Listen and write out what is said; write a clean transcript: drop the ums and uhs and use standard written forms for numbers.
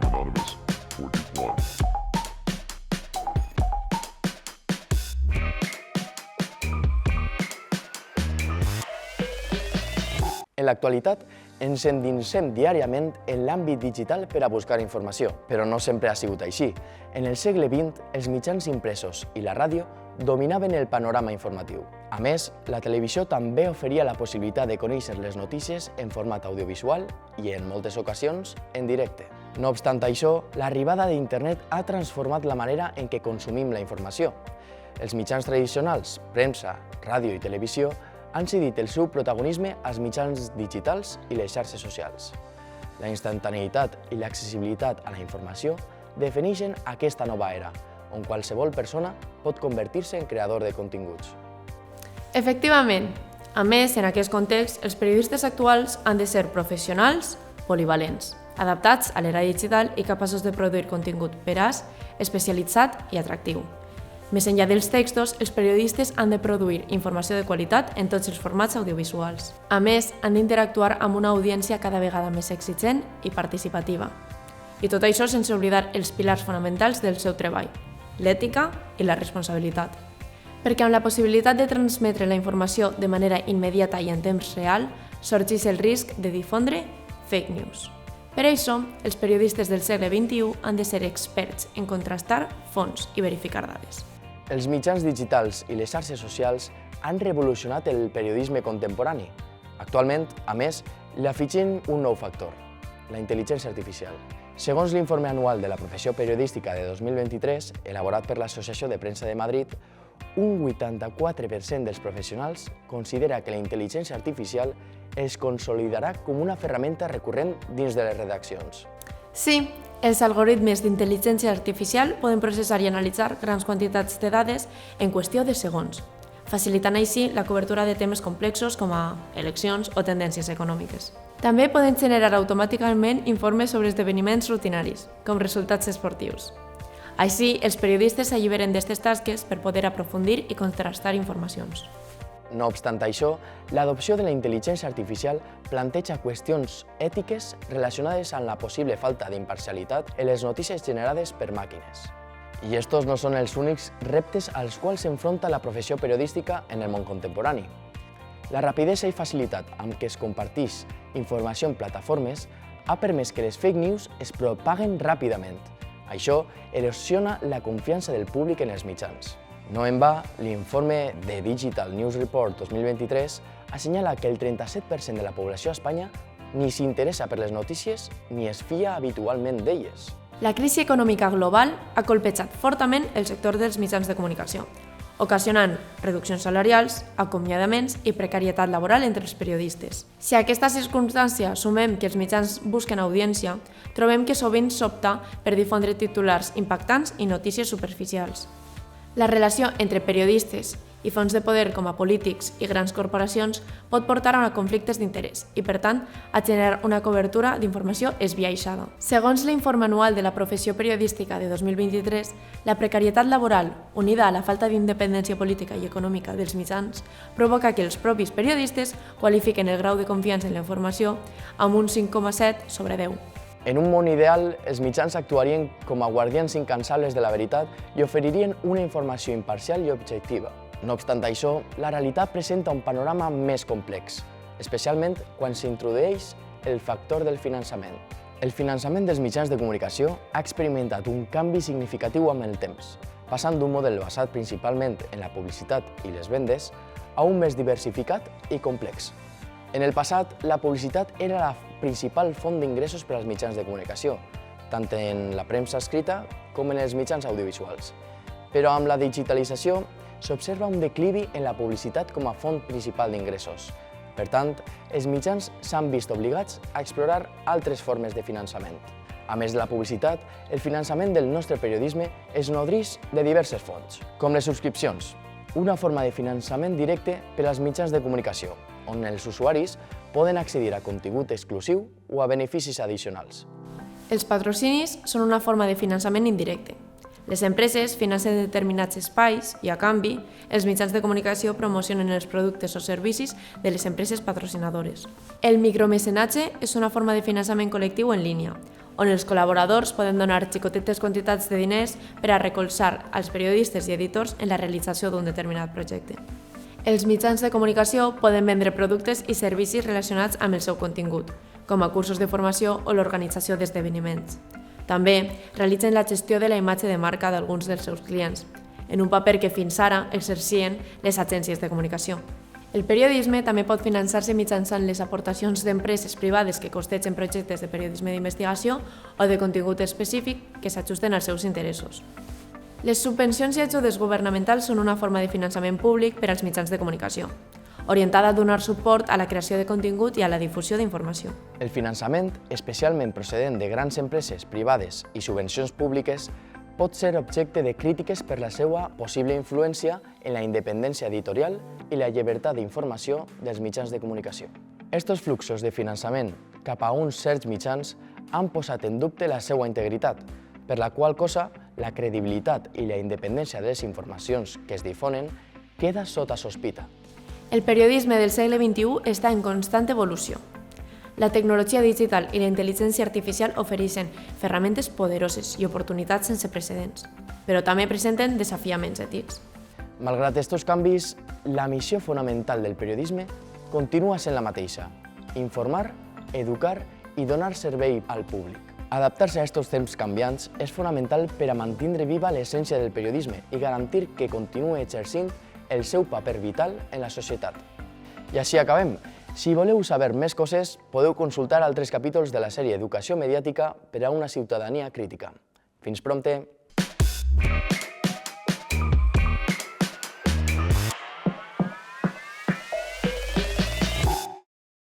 from Anonymous 41. En l'actualitat, ens endinsem diàriament en l'àmbit digital per a buscar informació, però no sempre ha sigut així. En el segle XX, els mitjans impresos i la ràdio dominaven el panorama informatiu. A més, la televisió també oferia la possibilitat de conèixer les notícies en format audiovisual i, en moltes ocasions, en directe. No obstant això, l'arribada d'internet ha transformat la manera en què consumim la informació. Els mitjans tradicionals, premsa, ràdio i televisió, han cedit el seu protagonisme als mitjans digitals i les xarxes socials. La instantaneïtat i l'accessibilitat a la informació defineixen aquesta nova era, on qualsevol persona pot convertir-se en creador de continguts. Efectivament. A més, en aquest context, els periodistes actuals han de ser professionals, polivalents, adaptats a l'era digital i capaços de produir contingut veraç, especialitzat i atractiu. Més enllà dels textos, els periodistes han de produir informació de qualitat en tots els formats audiovisuals. A més, han d'interactuar amb una audiència cada vegada més exigent i participativa. I tot això sense oblidar els pilars fonamentals del seu treball, l'ètica i la responsabilitat. Perquè amb la possibilitat de transmetre la informació de manera immediata i en temps real, sorgeix el risc de difondre fake news. Per això, els periodistes del segle XXI han de ser experts en contrastar fonts i verificar dades. Els mitjans digitals i les xarxes socials han revolucionat el periodisme contemporani. Actualment, a més, li afegim un nou factor, la intel·ligència artificial. Segons l'informe anual de la professió periodística de 2023, elaborat per l'Associació de Premsa de Madrid, un 84% dels professionals considera que la intel·ligència artificial es consolidarà com una ferramenta recurrent dins de les redaccions. Sí, els algoritmes d'intel·ligència artificial poden processar i analitzar grans quantitats de dades en qüestió de segons, facilitant així la cobertura de temes complexos com a eleccions o tendències econòmiques. També poden generar automàticament informes sobre esdeveniments rutinaris, com resultats esportius. Així, els periodistes s'alliberen d'aquestes tasques per poder aprofundir i contrastar informacions. No obstant això, l'adopció de la intel·ligència artificial planteja qüestions ètiques relacionades amb la possible falta d'imparcialitat en les notícies generades per màquines. I estos no són els únics reptes als quals s'enfronta la professió periodística en el món contemporani. La rapidesa i facilitat amb què es comparteix informació en plataformes ha permès que les fake news es propaguen ràpidament. Això erosiona la confiança del públic en els mitjans. No en va, l'informe de Digital News Report 2023 assenyala que el 37% de la població a Espanya ni s'interessa per les notícies ni es fia habitualment d'elles. La crisi econòmica global ha colpejat fortament el sector dels mitjans de comunicació, ocasionant reduccions salarials, acomiadaments i precarietat laboral entre els periodistes. Si a aquesta circumstància sumem que els mitjans busquen audiència, trobem que sovint s'opta per difondre titulars impactants i notícies superficials. La relació entre periodistes i fons de poder com a polítics i grans corporacions pot portar a conflictes d'interès i, per tant, a generar una cobertura d'informació esbiaixada. Segons l'informe anual de la professió periodística de 2023, la precarietat laboral, unida a la falta d'independència política i econòmica dels mitjans, provoca que els propis periodistes qualifiquen el grau de confiança en la informació amb un 5,7 sobre 10. En un món ideal, els mitjans actuarien com a guardians incansables de la veritat i oferirien una informació imparcial i objectiva. No obstant això, la realitat presenta un panorama més complex, especialment quan s'introdueix el factor del finançament. El finançament dels mitjans de comunicació ha experimentat un canvi significatiu amb el temps, passant d'un model basat principalment en la publicitat i les vendes a un més diversificat i complex. En el passat, la publicitat era la principal font d'ingressos per als mitjans de comunicació, tant en la premsa escrita com en els mitjans audiovisuals. Però amb la digitalització s'observa un declivi en la publicitat com a font principal d'ingressos. Per tant, els mitjans s'han vist obligats a explorar altres formes de finançament. A més de la publicitat, el finançament del nostre periodisme es nodreix de diverses fonts, com les subscripcions, una forma de finançament directe per als mitjans de comunicació, on els usuaris poden accedir a contingut exclusiu o a beneficis addicionals. Els patrocinis són una forma de finançament indirecte. Les empreses financen determinats espais i, a canvi, els mitjans de comunicació promocionen els productes o servicis de les empreses patrocinadores. El micromecenatge és una forma de finançament col·lectiu en línia, on els col·laboradors poden donar xicotetes quantitats de diners per a recolzar als periodistes i editors en la realització d'un determinat projecte. Els mitjans de comunicació poden vendre productes i servicis relacionats amb el seu contingut, com a cursos de formació o l'organització d'esdeveniments. També realitzen la gestió de la imatge de marca d'alguns dels seus clients, en un paper que fins ara exercien les agències de comunicació. El periodisme també pot finançar-se mitjançant les aportacions d'empreses privades que costegen projectes de periodisme d'investigació o de contingut específic que s'ajusten als seus interessos. Les subvencions i ajudes governamentals són una forma de finançament públic per als mitjans de comunicació, orientada a donar suport a la creació de contingut i a la difusió d'informació. El finançament, especialment procedent de grans empreses privades i subvencions públiques, pot ser objecte de crítiques per la seva possible influència en la independència editorial i la llibertat d'informació dels mitjans de comunicació. Estos fluxos de finançament cap a uns certs mitjans han posat en dubte la seva integritat, per la qual cosa la credibilitat i la independència de les informacions que es difonen queda sota sospita. El periodisme del segle XXI està en constant evolució. La tecnologia digital i la intel·ligència artificial ofereixen ferramentes poderoses i oportunitats sense precedents, però també presenten desafiaments ètics. Malgrat aquests canvis, la missió fonamental del periodisme continua sent la mateixa: informar, educar i donar servei al públic. Adaptar-se a aquests temps canviants és fonamental per a mantenir viva l'essència del periodisme i garantir que continuï exercint el seu paper vital en la societat. I així acabem. Si voleu saber més coses, podeu consultar altres capítols de la sèrie Educació Mediàtica per a una ciutadania crítica. Fins prompte!